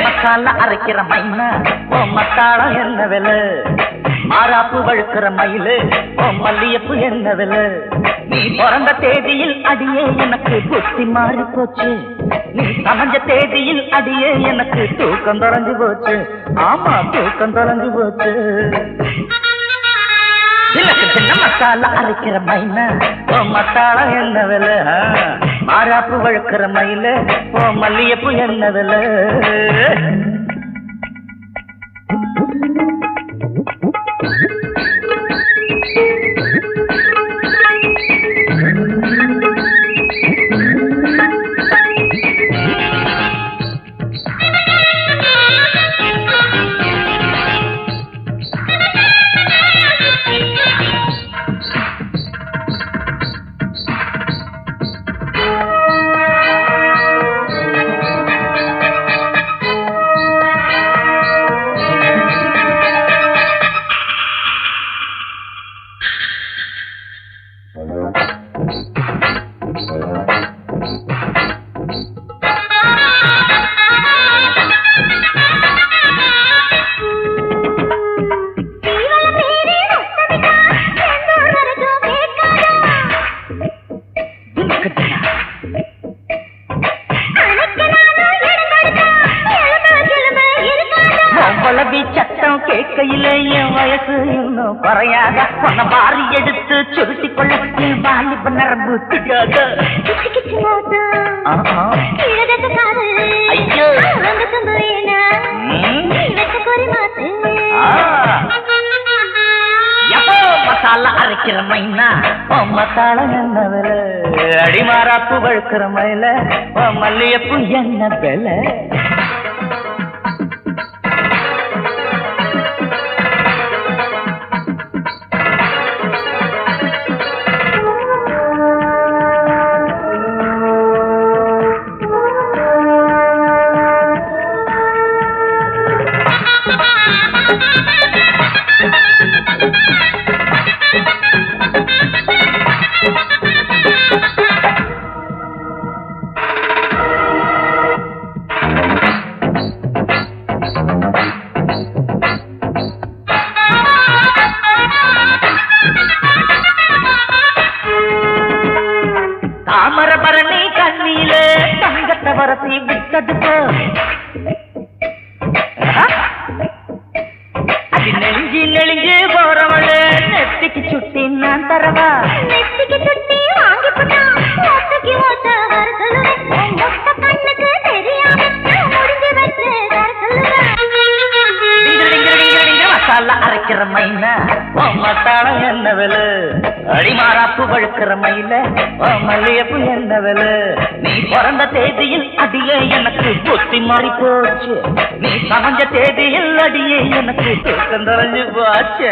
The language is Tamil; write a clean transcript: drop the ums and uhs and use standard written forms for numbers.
மசாலா அரைக்கிற மைனா ஓ மத்தாளம் என்ன விலை, மாறாப்பு வழுக்கிற மயிலு ஓ மல்லியப்பு என்ன விலை. நீ பிறந்த தேதியில் அடியே எனக்கு புத்தி மாறி போச்சு, நீ சமைஞ்ச தேதியில் அடியே எனக்கு தூக்கம் தொலைஞ்சு போச்சு. ஆமா தூக்கம் தொலைஞ்சு போச்சு. சின்ன மசாலா அரைக்கிற மைனா ஓ மத்தாளம் என்ன விலை, மாறாப்பு வழுக்கிற மயிலு ஓ மல்லியப்பு என்ன விலை. சத்தம் கேட்கையில என் வயசு இன்னும் குறையாத, உன்னை வாரி எடுத்து சுருட்டி கொள்ள என் வாலிப நரம்பு திகாத. ஐயோ மசாலா அரைக்கிற மைனா ஓ மத்தாளம் என்ன விலை, அடிமாறாப்பு வழுக்கிற மயில ஓ மல்லியப்பு என்ன விலை. தாமரபரணி கண்ணியில தங்கத்தை வரசி விட்டது போ, அது நெளிஞ்சு நெளிஞ்சு போறவளு நெத்திக்கு சுட்டி நான் தரவா. நெத்திக்கு சுட்டி வாங்கி போட்டா ஓட்டக்கு ஓட்ட வர சொல்லுவேன், கண்ணுக்கு தெரியாம முடிஞ்சு வச்சு வர சொல்லுவேன். மசாலா அரைக்கிற மைனா ஓ மத்தாளம் என்ன விலை, அடிமாறாப்பு வழுக்கிற மயில ஓ மல்லியப்பு என்ன விலை. நீ பிறந்த தேதியில் அடியே எனக்கு புத்தி மாறி போச்சு, நீ சமைஞ்ச தேதியில் அடியே எனக்கு தூக்கம் தொலைஞ்சு போச்சு.